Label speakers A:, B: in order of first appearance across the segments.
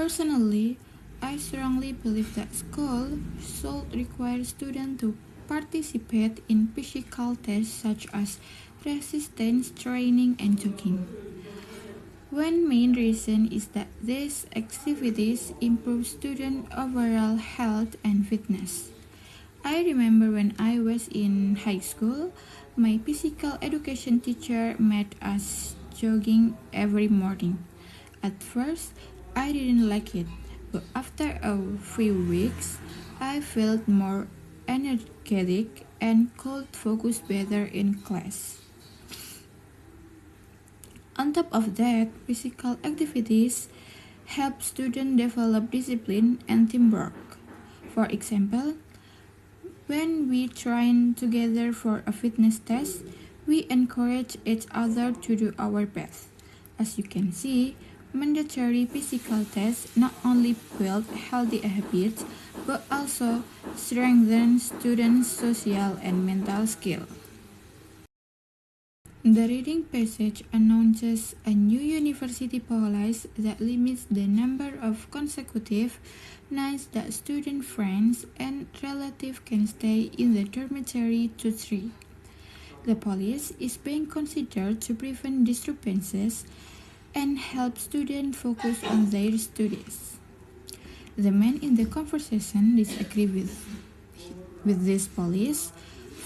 A: Personally, I strongly believe that school should require students to participate in physical tests such as resistance training and jogging. One main reason is that these activities improve student overall health and fitness. I remember when I was in high school, my physical education teacher made us jogging every morning. At first, I didn't like it, but after a few weeks, I felt more energetic and could focus better in class. On top of that, physical activities help students develop discipline and teamwork. For example, when we train together for a fitness test, we encourage each other to do our best. As you can see, mandatory physical tests not only build healthy habits but also strengthen students' social and mental skills. The reading passage announces a new university policy that limits the number of consecutive nights that student friends and relatives can stay in the dormitory to 3. The policy is being considered to prevent disturbances and help students focus on their studies. The men in the conversation disagree with this policy.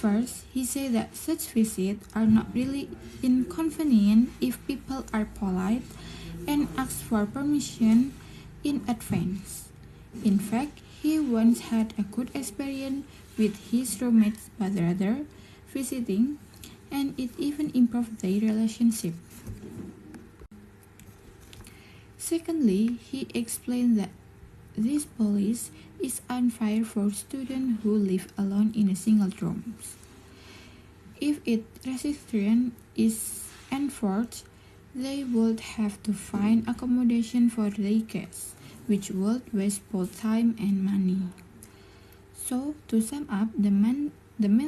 A: First, he said that such visits are not really inconvenient if people are polite and ask for permission in advance. In fact, he once had a good experience with his roommate's brother visiting, and it even improved their relationship. Secondly, he explained that this policy is unfair for students who live alone in a single room. If its restriction is enforced, they would have to find accommodation for their guests, which would waste both time and money. So, to sum up, the main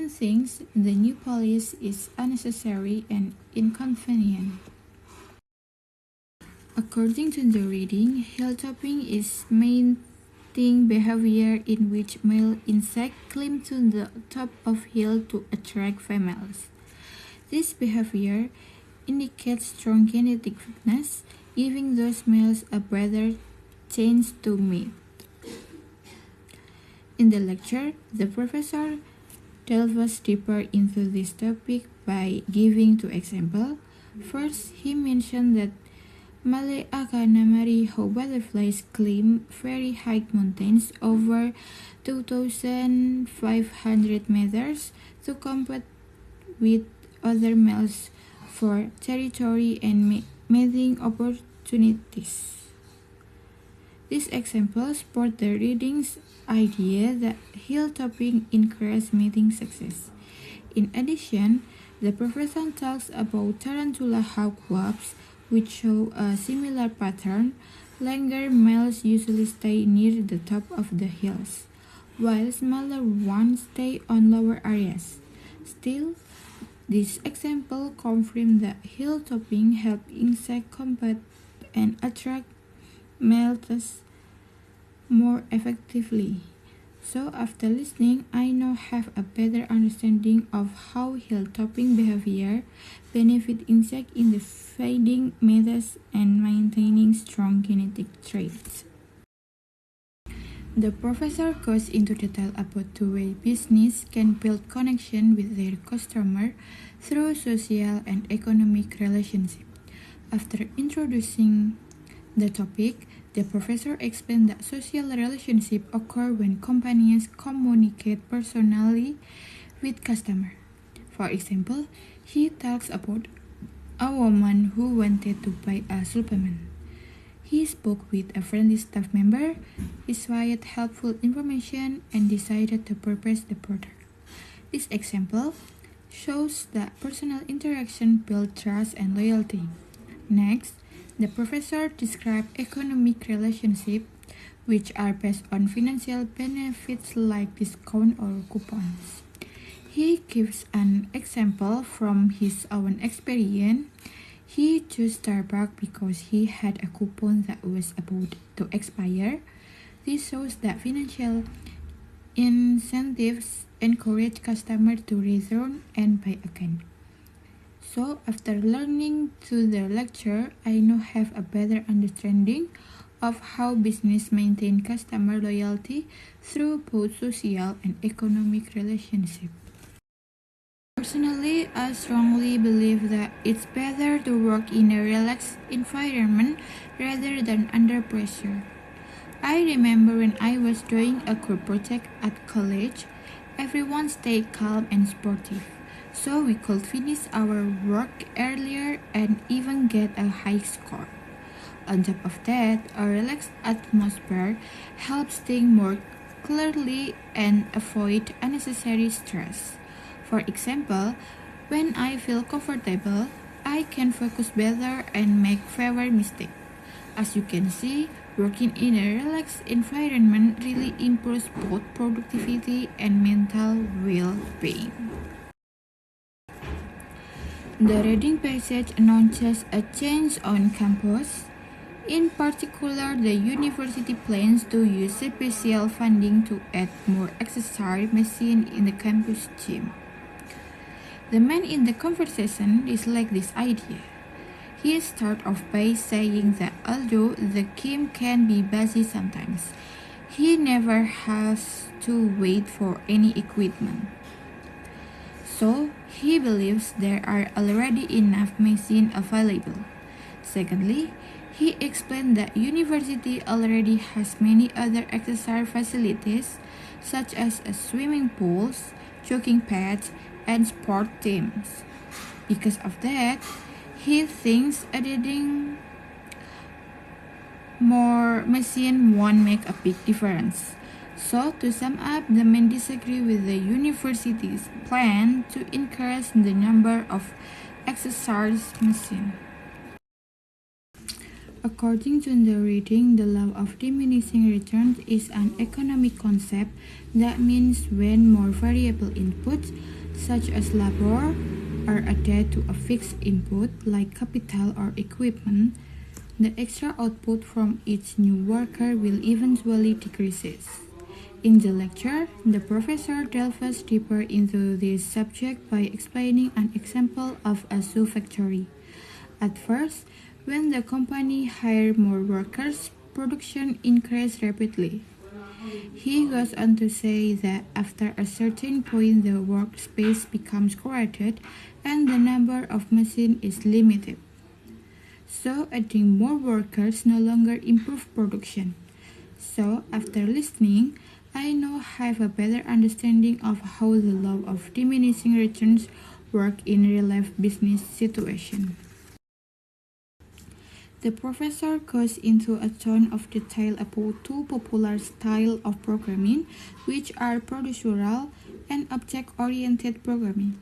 A: things the new policy is unnecessary and inconvenient. According to the reading, hilltopping is main behavior in which male insects climb to the top of hill to attract females. This behavior indicates strong genetic fitness, giving those males a better chance to mate. In the lecture, the professor delves deeper into this topic by giving two examples. First, he mentioned that Malay Akanamari how butterflies climb very high mountains over 2,500 meters to compete with other males for territory and mating opportunities. This example supports the reading's idea that hilltopping encourages mating success. In addition, the professor talks about tarantula hawk wasps, which show a similar pattern. Longer males usually stay near the top of the hills, while smaller ones stay on lower areas. Still, this example confirms that hilltopping helps insects compete and attract males more effectively. So after listening, I now have a better understanding of how hilltopping behavior benefits insects in the feeding methods and maintaining strong genetic traits. The professor goes into detail about the way business can build connection with their customer through social and economic relationships. After introducing the topic, the professor explained that social relationships occur when companies communicate personally with customers. For example, he talks about a woman who wanted to buy a supplement. He spoke with a friendly staff member, provided helpful information, and decided to purchase the product. This example shows that personal interaction builds trust and loyalty. Next, the professor described economic relationships, which are based on financial benefits like discount or coupons. He gives an example from his own experience. He chose Starbucks because he had a coupon that was about to expire. This shows that financial incentives encourage customers to return and buy again. So, after listening to the lecture, I now have a better understanding of how business maintain customer loyalty through both social and economic relationships. Personally, I strongly believe that it's better to work in a relaxed environment rather than under pressure. I remember when I was doing a group project at college, everyone stayed calm and sportive, so we could finish our work earlier and even get a high score. On top of that, a relaxed atmosphere helps think more clearly and avoid unnecessary stress. For example, when I feel comfortable, I can focus better and make fewer mistakes. As you can see, working in a relaxed environment really improves both productivity and mental well-being. The reading passage announces a change on campus. In particular, the university plans to use special funding to add more exercise machines in the campus gym. The man in the conversation disliked this idea. He started off by saying that although the game can be busy sometimes, he never has to wait for any equipment. So, he believes there are already enough machines available. Secondly, he explained that university already has many other exercise facilities such as swimming pools, jogging pads, and sport teams. Because of that, he thinks adding more machines won't make a big difference. So, to sum up, the men disagree with the university's plan to increase the number of exercise machines. According to the reading, the law of diminishing returns is an economic concept that means when more variable inputs, such as labor, are added to a fixed input like capital or equipment, the extra output from each new worker will eventually decrease. In the lecture, the professor delves deeper into this subject by explaining an example of a shoe factory. At first, when the company hired more workers, production increased rapidly. He goes on to say that after a certain point the workspace becomes crowded and the number of machines is limited. So adding more workers no longer improves production. So after listening, I now have a better understanding of how the law of diminishing returns work in real-life business situations. The professor goes into a ton of detail about two popular styles of programming, which are procedural and object-oriented programming.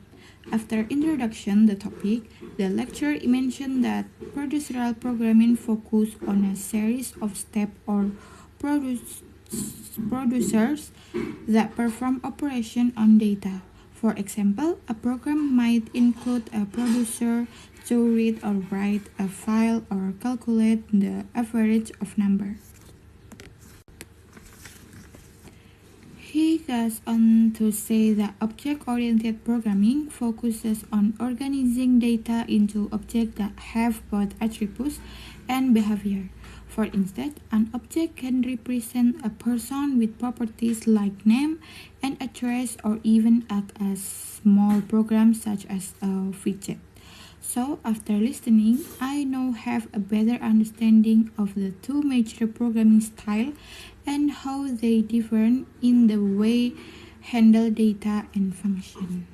A: After introduction the topic, the lecturer mentioned that procedural programming focuses on a series of steps or producers that perform operation on data. For example, a program might include a producer to read or write a file or calculate the average of numbers. He goes on to say that object-oriented programming focuses on organizing data into objects that have both attributes and behavior. For instance, an object can represent a person with properties like name and address, or even act as small programs such as a widget. So, after listening, I now have a better understanding of the two major programming styles and how they differ in the way handle data and function.